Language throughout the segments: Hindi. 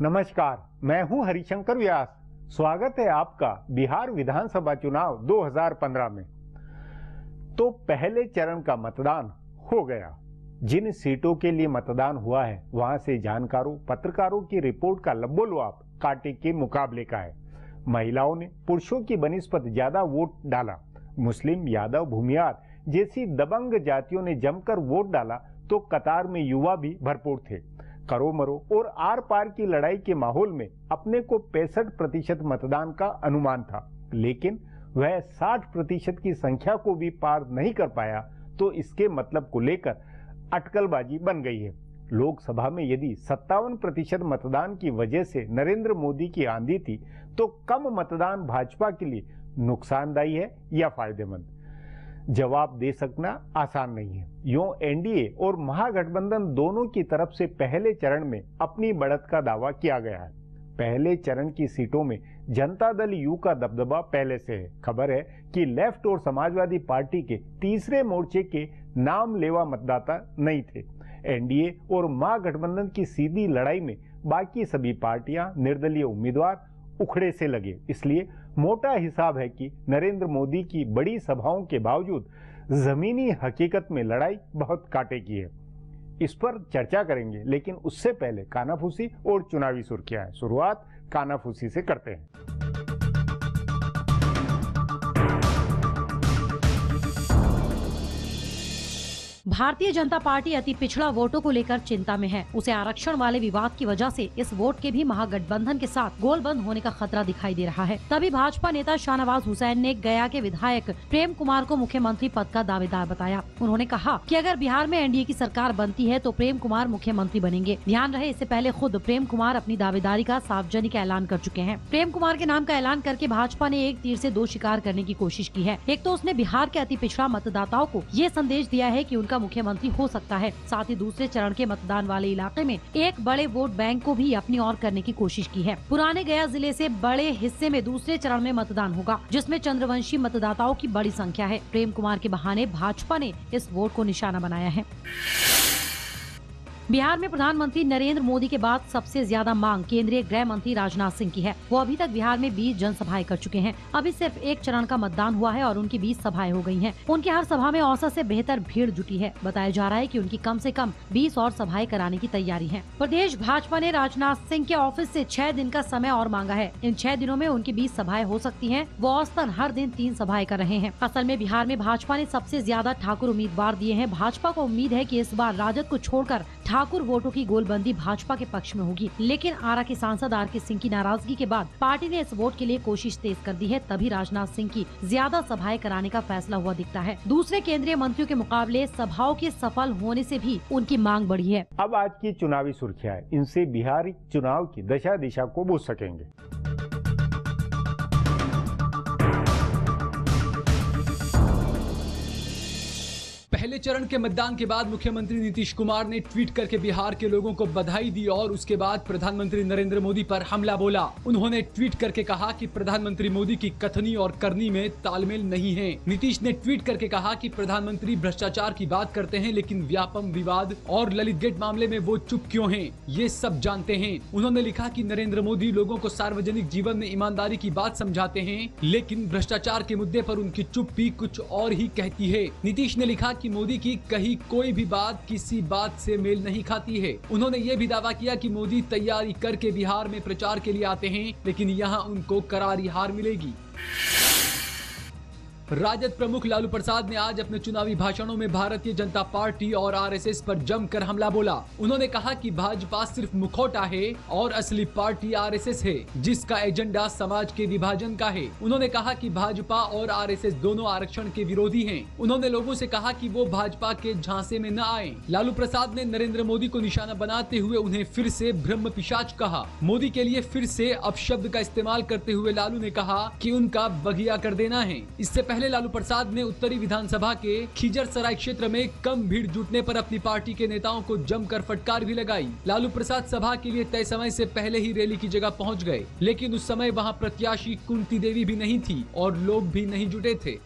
नमस्कार, मैं हूं हरिशंकर व्यास। स्वागत है आपका बिहार विधानसभा चुनाव 2015 में। तो पहले चरण का मतदान हो गया। जिन सीटों के लिए मतदान हुआ है वहां से जानकारों, पत्रकारों की रिपोर्ट का लबोलुआब कांटे के मुकाबले का है। महिलाओं ने पुरुषों की बनिस्बत ज्यादा वोट डाला। मुस्लिम, यादव, भूमियार जैसी दबंग जातियों ने जमकर वोट डाला तो कतार में युवा भी भरपूर थे। करो मरो और आर पार की लड़ाई के माहौल में अपने को 65% मतदान का अनुमान था, लेकिन वह 60% की संख्या को भी पार नहीं कर पाया। तो इसके मतलब को लेकर अटकलबाजी बन गई है। लोकसभा में यदि 57% मतदान की वजह से नरेंद्र मोदी की आंधी थी, तो कम मतदान भाजपा के लिए नुकसानदायी है या फायदेमंद? जवाब दे सकना आसान नहीं है। यूं एनडीए और महागठबंधन दोनों की तरफ से पहले चरण में अपनी बढ़त का दावा किया गया है। पहले चरण की सीटों में जनता दल यू का दबदबा पहले से है। खबर है कि लेफ्ट और समाजवादी पार्टी के तीसरे मोर्चे के नाम लेवा मतदाता नहीं थे। एनडीए और महागठबंधन की सीधी लड़ाई में बाकी सभी पार्टियां, निर्दलीय उम्मीदवार उखड़े से लगे। इसलिए मोटा हिसाब है कि नरेंद्र मोदी की बड़ी सभाओं के बावजूद जमीनी हकीकत में लड़ाई बहुत कांटे की है। इस पर चर्चा करेंगे, लेकिन उससे पहले कानाफूसी और चुनावी सुर्खियां हैं। शुरुआत कानाफूसी से करते हैं। भारतीय जनता पार्टी अति पिछड़ा वोटों को लेकर चिंता में है। उसे आरक्षण वाले विवाद की वजह से इस वोट के भी महागठबंधन के साथ गोल बंद होने का खतरा दिखाई दे रहा है। तभी भाजपा नेता शाहनवाज हुसैन ने गया के विधायक प्रेम कुमार को मुख्यमंत्री पद का दावेदार बताया। उन्होंने कहा कि अगर बिहार में एनडीए की सरकार बनती है तो प्रेम कुमार मुख्यमंत्री बनेंगे। ध्यान रहे, इससे पहले खुद प्रेम कुमार अपनी दावेदारी का सार्वजनिक ऐलान कर चुके हैं। प्रेम कुमार के नाम का ऐलान करके भाजपा ने एक तीर से दो शिकार करने की कोशिश की है। एक तो उसने बिहार के अति पिछड़ा मतदाताओं को ये संदेश दिया है कि उनका मुख्यमंत्री हो सकता है, साथ ही दूसरे चरण के मतदान वाले इलाके में एक बड़े वोट बैंक को भी अपनी ओर करने की कोशिश की है। पुराने गया जिले से बड़े हिस्से में दूसरे चरण में मतदान होगा, जिसमें चंद्रवंशी मतदाताओं की बड़ी संख्या है। प्रेम कुमार के बहाने भाजपा ने इस वोट को निशाना बनाया है। बिहार में प्रधानमंत्री नरेंद्र मोदी के बाद सबसे ज्यादा मांग केंद्रीय गृह मंत्री राजनाथ सिंह की है। वो अभी तक बिहार में 20 जनसभाएं कर चुके हैं। अभी सिर्फ एक चरण का मतदान हुआ है और उनकी 20 सभाएं हो गई हैं। उनकी हर सभा में औसत से बेहतर भीड़ जुटी है। बताया जा रहा है कि उनकी कम से कम 20 और सभाएं कराने की तैयारी है। प्रदेश भाजपा ने राजनाथ सिंह के ऑफिस से 6 दिन का समय और मांगा है। इन 6 दिनों में उनकी 20 सभाएं हो सकती है। वो औसतन हर दिन 3 सभाएं कर रहे हैं। असल में बिहार में भाजपा ने सबसे ज्यादा ठाकुर उम्मीदवार दिए हैं। भाजपा को उम्मीद है कि इस बार राजद को छोड़कर ठाकुर वोटों की गोलबंदी भाजपा के पक्ष में होगी, लेकिन आरा के सांसद आर.के. सिंह की नाराजगी के बाद पार्टी ने इस वोट के लिए कोशिश तेज कर दी है। तभी राजनाथ सिंह की ज्यादा सभाएं कराने का फैसला हुआ दिखता है। दूसरे केंद्रीय मंत्रियों के मुकाबले सभाओं के सफल होने से भी उनकी मांग बढ़ी है। अब आज की चुनावी सुर्खियां, इनसे बिहारी चुनाव की दशा दिशा को बूझ सकेंगे। पहले चरण के मतदान के बाद मुख्यमंत्री नीतीश कुमार ने ट्वीट करके बिहार के लोगों को बधाई दी और उसके बाद प्रधानमंत्री नरेंद्र मोदी पर हमला बोला। उन्होंने ट्वीट करके कहा कि प्रधानमंत्री मोदी की कथनी और करनी में तालमेल नहीं है। नीतीश ने ट्वीट करके कहा कि प्रधानमंत्री भ्रष्टाचार की बात करते हैं, लेकिन व्यापम विवाद और ललित गेट मामले में वो चुप क्यों हैं, ये सब जानते हैं। उन्होंने लिखा कि नरेंद्र मोदी लोगों को सार्वजनिक जीवन में ईमानदारी की बात समझाते हैं, लेकिन भ्रष्टाचार के मुद्दे पर उनकी चुप्पी कुछ और ही कहती है। नीतीश ने लिखा कि मोदी की कही कोई भी बात किसी बात से मेल नहीं खाती है। उन्होंने ये भी दावा किया कि मोदी तैयारी करके बिहार में प्रचार के लिए आते हैं, लेकिन यहाँ उनको करारी हार मिलेगी। राजद प्रमुख लालू प्रसाद ने आज अपने चुनावी भाषणों में भारतीय जनता पार्टी और आरएसएस पर जमकर हमला बोला। उन्होंने कहा कि भाजपा सिर्फ मुखौटा है और असली पार्टी आरएसएस है, जिसका एजेंडा समाज के विभाजन का है। उन्होंने कहा कि भाजपा और आरएसएस दोनों आरक्षण के विरोधी हैं। उन्होंने लोगों से कहा कि वो भाजपा के झांसे में न आए। लालू प्रसाद ने नरेंद्र मोदी को निशाना बनाते हुए उन्हें फिर से ब्रह्म पिशाच कहा। मोदी के लिए फिर से अपशब्द का इस्तेमाल करते हुए लालू ने कहा कि उनका बगिया कर देना है। इससे पहले लालू प्रसाद ने उत्तरी विधानसभा के खिजरसराय क्षेत्र में कम भीड़ जुटने पर अपनी पार्टी के नेताओं को जमकर फटकार भी लगाई। लालू प्रसाद सभा के लिए तय समय से पहले ही रैली की जगह पहुंच गए, लेकिन उस समय वहां प्रत्याशी कुंती देवी भी नहीं थी और लोग भी नहीं जुटे थे।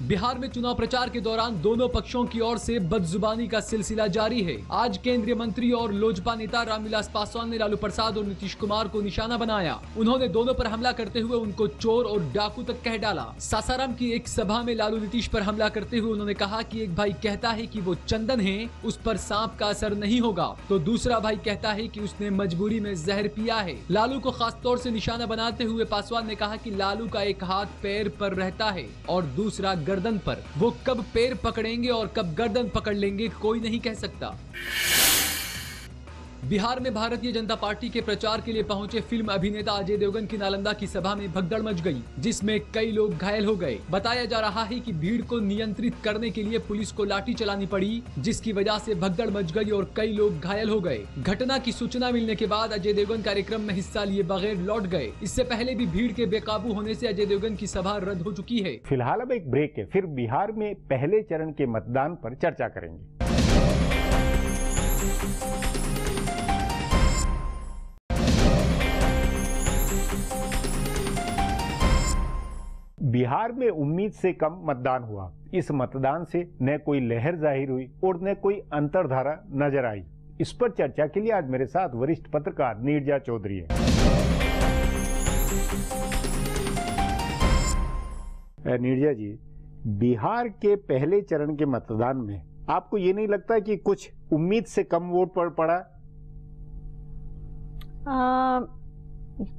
बिहार में चुनाव प्रचार के दौरान दोनों पक्षों की ओर से बदजुबानी का सिलसिला जारी है। आज केंद्रीय मंत्री और लोजपा नेता रामविलास पासवान ने लालू प्रसाद और नीतीश कुमार को निशाना बनाया। उन्होंने दोनों पर हमला करते हुए उनको चोर और डाकू तक कह डाला। सासाराम की एक सभा में लालू नीतीश पर हमला करते हुए उन्होंने कहा कि एक भाई कहता है कि वो चंदन है, उस पर सांप का असर नहीं होगा, तो दूसरा भाई कहता है कि उसने मजबूरी में जहर पिया है। लालू को खास तौर से निशाना बनाते हुए पासवान ने कहा कि लालू का एक हाथ पैर पर रहता है और दूसरा गर्दन पर। वो कब पैर पकड़ेंगे और कब गर्दन पकड़ लेंगे कोई नहीं कह सकता। बिहार में भारतीय जनता पार्टी के प्रचार के लिए पहुंचे फिल्म अभिनेता अजय देवगन की नालंदा की सभा में भगदड़ मच गई, जिसमें कई लोग घायल हो गए। बताया जा रहा है कि भीड़ को नियंत्रित करने के लिए पुलिस को लाठी चलानी पड़ी, जिसकी वजह से भगदड़ मच गई और कई लोग घायल हो गए। घटना की सूचना मिलने के बाद अजय देवगन कार्यक्रम में हिस्सा लिए बगैर लौट गए। इससे पहले भी भीड़ के बेकाबू होने से अजय देवगन की सभा रद्द हो चुकी है। फिलहाल अब एक ब्रेक है, फिर बिहार में पहले चरण के मतदान पर चर्चा करेंगे। बिहार में उम्मीद से कम मतदान हुआ। इस मतदान से न कोई लहर जाहिर हुई और न कोई अंतरधारा नजर आई। इस पर चर्चा के लिए आज मेरे साथ वरिष्ठ पत्रकार नीरजा चौधरी है। नीरजा जी, बिहार के पहले चरण के मतदान में आपको ये नहीं लगता कि कुछ उम्मीद से कम वोट पड़ा?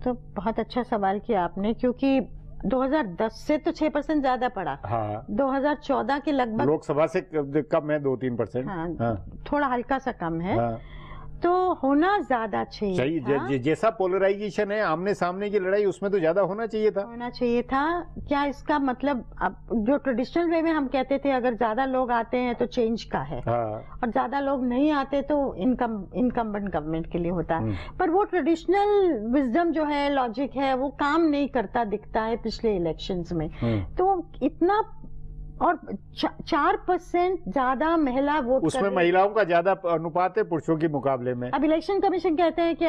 तो बहुत अच्छा सवाल किया आपने, क्योंकि 2010 से तो 6% ज्यादा पड़ा। हाँ। 2014 के लगभग लोकसभा से कम है, 2-3%। हाँ। थोड़ा हल्का सा कम है। हाँ। तो होना ज्यादा चाहिए। जैसा पोलराइजेशन है, आमने सामने की लड़ाई, उसमें तो ज्यादा होना चाहिए था। क्या इसका मतलब, अब जो ट्रेडिशनल वे में हम कहते थे अगर ज्यादा लोग आते हैं तो चेंज का है। हाँ। और ज्यादा लोग नहीं आते तो इनकम्बेंट गवर्नमेंट के लिए होता है। पर वो ट्रेडिशनल विजडम जो है, लॉजिक है, वो काम नहीं करता दिखता है पिछले इलेक्शंस में। तो इतना, और 4% ज्यादा महिला वोट, उसमें महिलाओं का ज्यादा अनुपात है पुरुषों के मुकाबले में। अब इलेक्शन कमीशन कहते हैं कि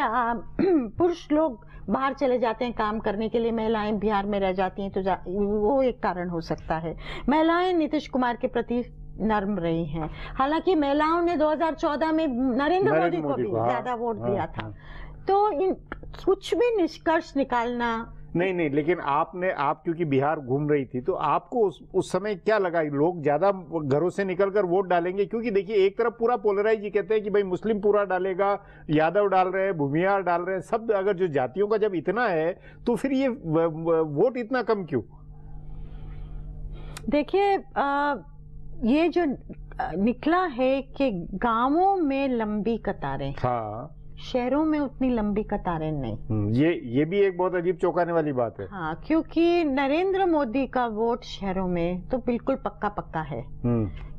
पुरुष लोग बाहर चले जाते हैं काम करने के लिए, महिलाएं बिहार में रह जाती हैं, तो वो एक कारण हो सकता है। महिलाएं नीतीश कुमार के प्रति नर्म रही हैं। हालांकि महिलाओं ने 2014 में नरेंद्र मोदी को भी ज्यादा वोट दिया था। तो कुछ भी निष्कर्ष निकालना नहीं, लेकिन आप क्योंकि बिहार घूम रही थी, तो आपको उस समय क्या लगा, लोग ज्यादा घरों से निकलकर वोट डालेंगे? क्योंकि देखिए, एक तरफ पूरा पोलराइज, ये कहते हैं कि भाई मुस्लिम पूरा डालेगा, यादव डाल रहे हैं, भूमिहार डाल रहे हैं, सब। अगर जो जातियों का जब इतना है तो फिर ये वोट इतना कम क्यों? देखिए, ये जो निकला है कि गांवों में लंबी कतारें, हाँ, शहरों में उतनी लंबी कतारें नहीं। ये भी एक बहुत अजीब चौंकाने वाली बात है। हाँ, क्योंकि नरेंद्र मोदी का वोट शहरों में तो बिल्कुल पक्का है।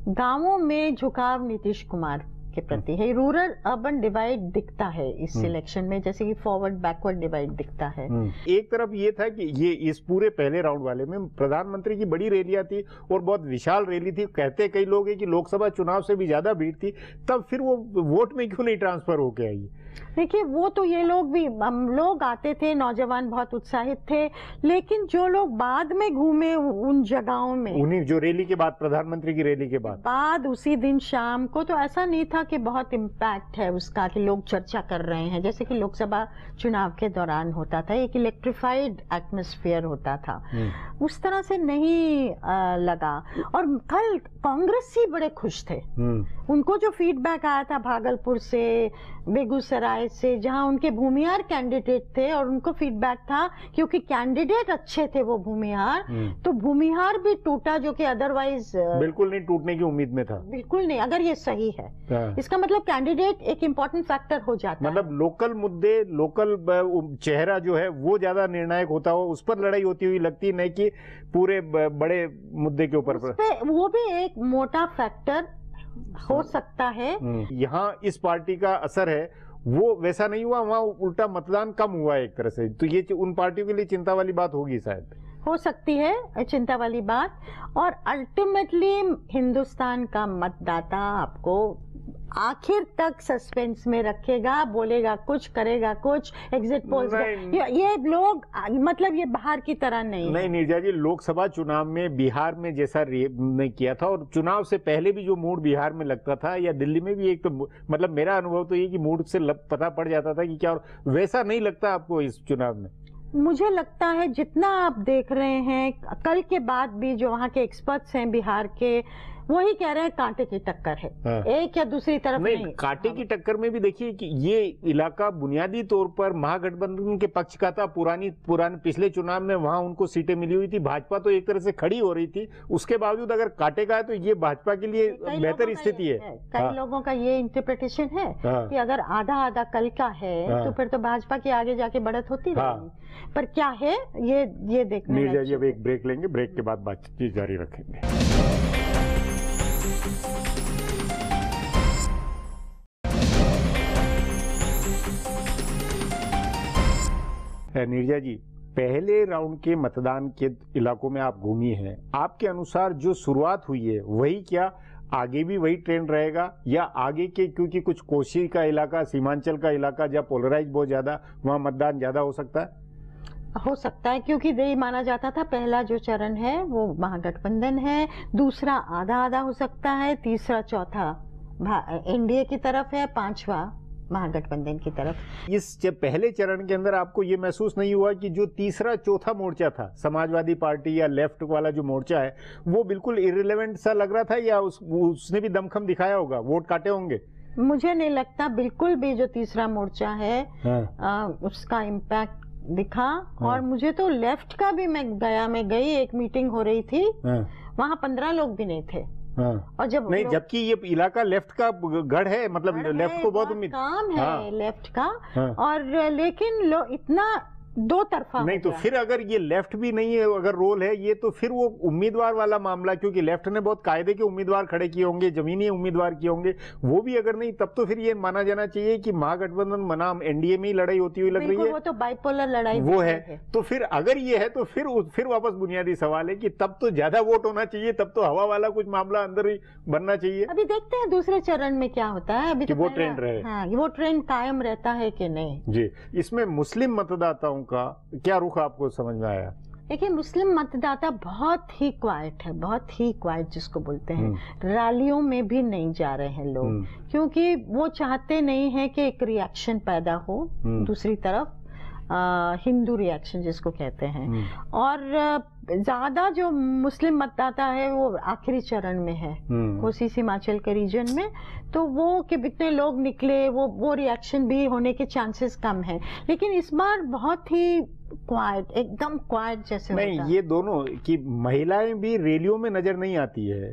गांवों में झुकाव नीतीश कुमार के प्रति है। रूरल अर्बन डिवाइड दिखता है इस इलेक्शन में, जैसे कि फॉरवर्ड बैकवर्ड डिवाइड दिखता है। एक तरफ ये था कि ये इस पूरे पहले राउंड वाले में प्रधानमंत्री की बड़ी रैलियां थी और बहुत विशाल रैली थी। कहते कई लोग हैं कि लोकसभा चुनाव से भी ज्यादा भीड़ थी, तब फिर वो वोट में क्यों नहीं ट्रांसफर होके आई? देखिए, वो तो ये लोग भी, लोग आते थे, नौजवान बहुत उत्साहित थे, लेकिन जो लोग बाद में घूमे उन जगहों में, उन्हीं जो रैली के बाद, प्रधानमंत्री की रैली के बाद उसी दिन शाम को, तो ऐसा नहीं था कि बहुत इम्पैक्ट है उसका कि लोग चर्चा कर रहे हैं, जैसे कि लोकसभा चुनाव के दौरान होता था। एक इलेक्ट्रिफाइड एटमॉस्फेयर होता था, उस तरह से नहीं लगा। और कल कांग्रेसी बड़े खुश थे। उनको जो फीडबैक आया था भागलपुर से, बेगूसराय से, जहां उनके भूमिहार कैंडिडेट थे, और उनको फीडबैक था क्योंकि कैंडिडेट अच्छे थे वो भूमिहार, तो भूमिहार भी टूटा, जो कि अदरवाइज बिल्कुल नहीं टूटने की उम्मीद में था। बिल्कुल नहीं, अगर ये सही है। इसका मतलब कैंडिडेट एक इम्पोर्टेंट फैक्टर हो जाता है। मतलब लोकल मुद्दे, लोकल चेहरा जो है वो ज्यादा निर्णायक होता हो, उस पर लड़ाई होती हुई लगती, नहीं कि पूरे बड़े मुद्दे के ऊपर। वो भी एक मोटा फैक्टर हो सकता है। यहाँ इस पार्टी का असर है, वो वैसा नहीं हुआ, वहाँ उल्टा मतदान कम हुआ एक तरह से। तो ये उन पार्टियों के लिए चिंता वाली बात होगी, शायद हो सकती है चिंता वाली बात। और अल्टीमेटली हिंदुस्तान का मतदाता आपको आखिर तक सस्पेंस में रखेगा, बोलेगा कुछ, करेगा कुछ, एग्जिट पोल्स ये लोग मतलब ये बाहर की तरह नहीं नीरजा जी, लोकसभा चुनाव में बिहार में जैसा नहीं किया था और चुनाव से पहले भी जो मूड बिहार में लगता था या दिल्ली में भी, एक तो मतलब मेरा अनुभव तो ये कि मूड से पता पड़ जाता था कि क्या, और वैसा नहीं लगता आपको इस चुनाव में? मुझे लगता है जितना आप देख रहे हैं, कल के बाद भी जो वहाँ के एक्सपर्ट्स हैं बिहार के, वही कह रहे हैं कांटे की टक्कर है। हाँ। एक या दूसरी तरफ नहीं। कांटे की टक्कर में भी देखिए कि ये इलाका बुनियादी तौर पर महागठबंधन के पक्ष का था। पुराने पिछले चुनाव में वहां उनको सीटें मिली हुई थी, भाजपा तो एक तरह से खड़ी हो रही थी, उसके बावजूद अगर कांटे का है तो ये भाजपा के लिए बेहतर स्थिति है। कई लोगों का ये इंटरप्रिटेशन है कि अगर आधा आधा कल का है तो फिर तो भाजपा की आगे जाके बढ़त होती रहेगी, पर क्या है ये देखने। नीरजा जी, अब एक ब्रेक लेंगे, ब्रेक के बाद बातचीत जारी रखेंगे। नीरजा जी, पहले राउंड के मतदान के इलाकों में आप घूमी हैं, आपके अनुसार जो शुरुआत हुई है वही क्या आगे भी वही ट्रेंड रहेगा, या आगे के क्योंकि कुछ कोसी का इलाका, सीमांचल का इलाका जहाँ पोलराइज बहुत ज्यादा, वहाँ मतदान ज्यादा हो सकता है? हो सकता है, क्योंकि यही माना जाता था पहला जो चरण है वो महागठबंधन है, दूसरा आधा आधा हो सकता है, तीसरा चौथा एनडीए की तरफ है, पांचवा महागठबंधन की तरफ। इस पहले चरण के अंदर आपको ये महसूस नहीं हुआ कि जो तीसरा चौथा मोर्चा था, समाजवादी पार्टी या लेफ्ट वाला जो मोर्चा है, वो बिल्कुल इररिलेवेंट सा लग रहा था, या उसने भी दमखम दिखाया होगा, वोट काटे होंगे? मुझे नहीं लगता बिल्कुल भी जो तीसरा मोर्चा है उसका इम्पैक्ट दिखा। और मुझे तो लेफ्ट का भी, मैं गई, एक मीटिंग हो रही थी, वहाँ 15 लोग भी नहीं थे। और जब नहीं, जबकि ये इलाका लेफ्ट का गढ़ है, मतलब लेफ्ट को बहुत उम्मीद काम है लेफ्ट का, और लेकिन इतना दो तरफा नहीं, तो फिर अगर ये लेफ्ट भी नहीं है, अगर रोल है ये, तो फिर वो उम्मीदवार वाला मामला, क्योंकि लेफ्ट ने बहुत कायदे के उम्मीदवार खड़े किए होंगे, जमीनी उम्मीदवार किए होंगे, वो भी अगर नहीं, तब तो फिर ये माना जाना चाहिए कि महागठबंधन बनाम एनडीए में ही लड़ाई होती हुई लग रही है। वो तो बाइपोलर लड़ाई वो है। तो फिर अगर ये है तो फिर वापस बुनियादी सवाल है कि तब तो ज्यादा वोट होना चाहिए, तब तो हवा वाला कुछ मामला अंदर ही बनना चाहिए। अभी देखते हैं दूसरे चरण में क्या होता है। अभी तो वो ट्रेंड रहे, वो ट्रेंड कायम रहता है कि नहीं जी। इसमें मुस्लिम मतदाताओं का क्या रुख आपको समझ में आया? देखिए, मुस्लिम मतदाता बहुत ही क्वाइट है, बहुत ही क्वाइट जिसको बोलते हैं। रैलियों में भी नहीं जा रहे हैं लोग, क्योंकि वो चाहते नहीं है कि एक रिएक्शन पैदा हो दूसरी तरफ, हिंदू रिएक्शन जिसको कहते हैं। और ज्यादा जो मुस्लिम मतदाता है वो आखिरी चरण में है, कोसी हिमाचल के रीजन में, तो वो कि कितने लोग निकले, वो रिएक्शन भी होने के चांसेस कम है। लेकिन इस बार बहुत ही क्वाइट, एकदम क्वाइट जैसे नहीं होता। ये दोनों की महिलाएं भी रैलियों में नजर नहीं आती है,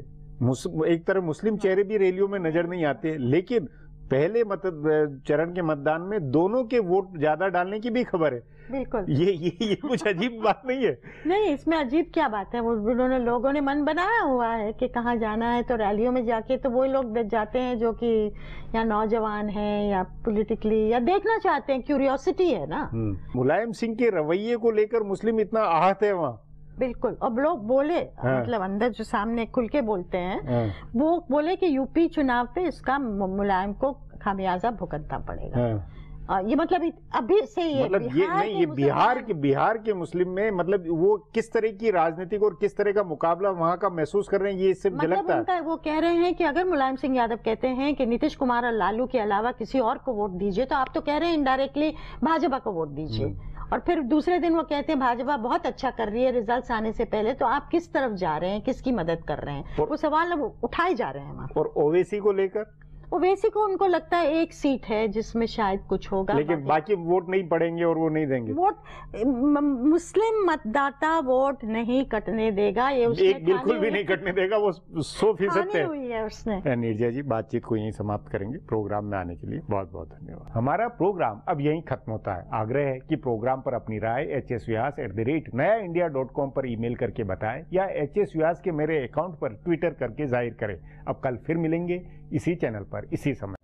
एक तरह मुस्लिम चेहरे भी रैलियों में नजर नहीं आते, लेकिन पहले चरण के मतदान में दोनों के वोट ज्यादा डालने की भी खबर है। बिल्कुल, ये कुछ अजीब बात नहीं है। नहीं, इसमें अजीब क्या बात है, वो लोगों ने मन बनाया हुआ है कि कहाँ जाना है, तो रैलियों में जाके तो वो लोग जाते हैं जो कि या नौजवान हैं या पॉलिटिकली या देखना चाहते हैं, क्यूरियोसिटी है ना। मुलायम सिंह के रवैये को लेकर मुस्लिम इतना आहत है वहाँ। बिल्कुल, अब लोग बोले, मतलब अंदर जो सामने खुल के बोलते हैं, वो बोले कि यूपी चुनाव पे इसका मुलायम को खामियाजा भुगतना पड़ेगा। ये मतलब अभी से ये मतलब ये नहीं, ये बिहार के मुस्लिम में मतलब वो किस तरह की राजनीतिक और किस तरह का मुकाबला वहाँ का महसूस कर रहे हैं, ये इससे झलकता है। वो कह रहे हैं कि अगर मुलायम सिंह यादव कहते हैं कि नीतीश कुमार और लालू के अलावा किसी और को वोट दीजिए, तो आप तो कह रहे हैं इनडायरेक्टली भाजपा को वोट दीजिए। और फिर दूसरे दिन वो कहते हैं भाजपा बहुत अच्छा कर रही है रिजल्ट्स आने से पहले, तो आप किस तरफ जा रहे हैं, किसकी मदद कर रहे हैं, वो सवाल अब उठाए जा रहे हैं वहाँ। और ओवैसी को लेकर, ओवैसी को उनको लगता है एक सीट है जिसमें शायद कुछ होगा, लेकिन बाकी वोट नहीं पड़ेंगे और वो नहीं देंगे वोट। मुस्लिम मतदाता वोट नहीं कटने देगा, ये उसने बिल्कुल भी नहीं कटने देगा, वो 100% हुई है उसने। नीरजा जी, बातचीत को यहीं समाप्त करेंगे। प्रोग्राम में आने के लिए बहुत बहुत धन्यवाद। हमारा प्रोग्राम अब यहीं खत्म होता है। आग्रह है कि प्रोग्राम पर अपनी राय hsvyas@nayaindia.com पर ईमेल करके बताएं, या hsvyas के मेरे अकाउंट पर ट्विटर करके जाहिर करें। अब कल फिर मिलेंगे इसी चैनल पर इसी समय।